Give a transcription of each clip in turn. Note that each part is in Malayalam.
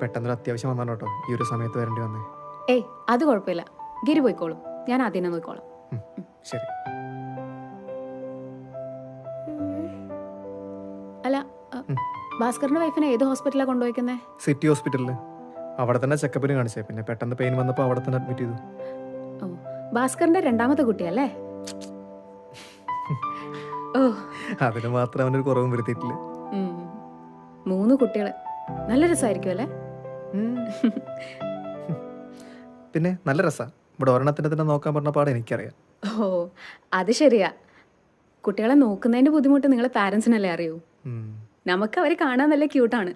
പെട്ടെന്നൊരു അത്യാവശ്യം വന്നാണ് കേട്ടോ ഈ ഒരു സമയത്ത് വരേണ്ടി വന്നേ. ഏയ് അത് കുഴപ്പമില്ല, ഗിരി പോയിക്കോളും, ഞാൻ ആദ്യം നോക്കിക്കോളാം. ശരി. അല്ല, ഭാസ്കറിന്റെ വൈഫിനെ ഏത് ഹോസ്പിറ്റലാണ് കൊണ്ടുപോയിക്കുന്നേ? സിറ്റി ഹോസ്പിറ്റലിൽ. അവിടെ തന്നെ ചെക്കപ്പിന് കാണിച്ചേ, പിന്നെ പെട്ടെന്ന് പെയിൻ വന്നപ്പോൾ അവിടെ തന്നെ അഡ്മിറ്റ് ചെയ്തു. ഓ, ഭാസ്കറിന്റെ രണ്ടാമത്തെ കുട്ടിയല്ലേ? ഓ, അതിന് മാത്രം അവനൊരു കുറവും വരുത്തിയിട്ടില്ല. 3 കുട്ടികൾ, നല്ല രസമായിരിക്കും അല്ലേ? പിന്നെ നല്ല രസാ. ഇവിടെ ഒരെണ്ണത്തിനെ തന്നെ നോക്കാൻ പറഞ്ഞ പാടെ എനിക്കറിയാം. ഓ, അത് ശരിയാ. കുട്ടികളെ നോക്കുന്നതിന്റെ ബുദ്ധിമുട്ട് നിങ്ങളെ പാരൻസിനല്ലേ അറിയൂ. നമുക്ക് അവരെ കാണാൻ നല്ല ക്യൂട്ടാണ്.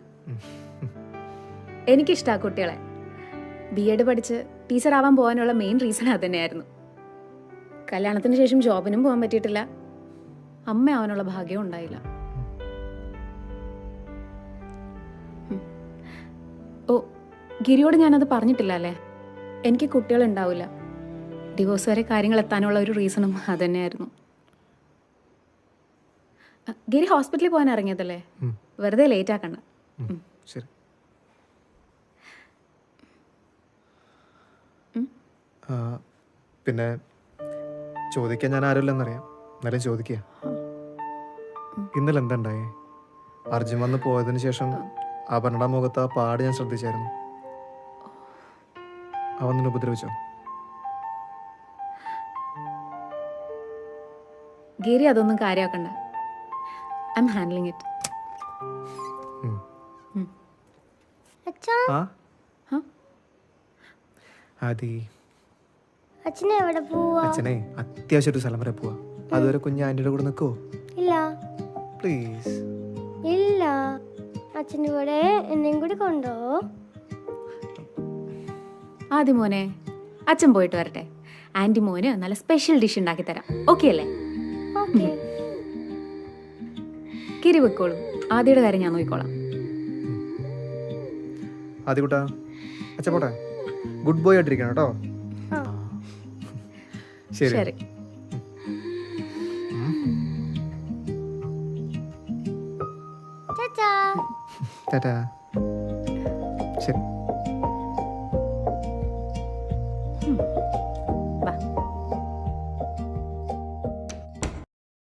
എനിക്കിഷ്ടാ കുട്ടികളെ. BEd പഠിച്ച് ടീച്ചർ ആവാൻ പോകാനുള്ള മെയിൻ റീസൺ അത് തന്നെയായിരുന്നു. കല്യാണത്തിന് ശേഷം ജോബിനും പോകാൻ പറ്റിയിട്ടില്ല, അമ്മ ആവാനുള്ള ഭാഗ്യവും ഉണ്ടായില്ല. ഓ, ഗിരിയോട് ഞാനത് പറഞ്ഞിട്ടില്ല അല്ലേ? എനിക്ക് കുട്ടികളുണ്ടാവില്ല. ഡിവോഴ്സ് വരെ കാര്യങ്ങൾ എത്താനുള്ള ഒരു റീസണും അത് തന്നെയായിരുന്നു. ഗിരി ഹോസ്പിറ്റലിൽ പോകാൻ ഇറങ്ങിയതല്ലേ, വെറുതെ ലേറ്റ് ആക്കണ്ട. ശരി. പിന്നെ ചോദിക്കാൻ ഞാൻ ആരുമില്ലെന്നറിയാം, എന്നാലും ചോദിക്കുക. ഇന്നലെ എന്തുണ്ടായേ? അർജുൻ വന്ന് പോയതിന് ശേഷം അപർണ മുഖത്ത് ആ പാട് ഞാൻ ശ്രദ്ധിച്ചായിരുന്നു. അവൻ നിന്നെ ഉപദ്രവിച്ചോ? ഗിരി അതൊന്നും കാര്യമാക്കണ്ട, ഐ എം ഹാൻഡ്ലിങ് ഇറ്റ്. അച്ഛനെ അത്യാവശ്യം ഒരു സ്ഥലം വരെ പോവാ. അതുവരെ കുഞ്ഞ് ആന്റിയുടെ കൂടെ നിൽക്കുവോ? ഇല്ല പ്ലീസ്. ഇല്ല, അച്ഛൻ്റെ കൂടെ എന്നെയും കൂടി കൊണ്ടോ. ആദ്യം മോനെ, അച്ഛൻ പോയിട്ട് വരട്ടെ. ആന്റി മോന് നല്ല സ്പെഷ്യൽ ഡിഷ് ഉണ്ടാക്കി തരാം, ഓക്കെ അല്ലേ? കിരി വെക്കോളൂ, ആദ്യയുടെ കാര്യം ഞാൻ നോക്കിക്കോളാം. ആദ്യ കൂട്ടാ, അച്ഛൻ പോട്ടെ. ഗുഡ് ബോയ് ആയിട്ടിരിക്കണം കേട്ടോ. ശരി. ശരി. ടാറ്റാ. ടാറ്റാ.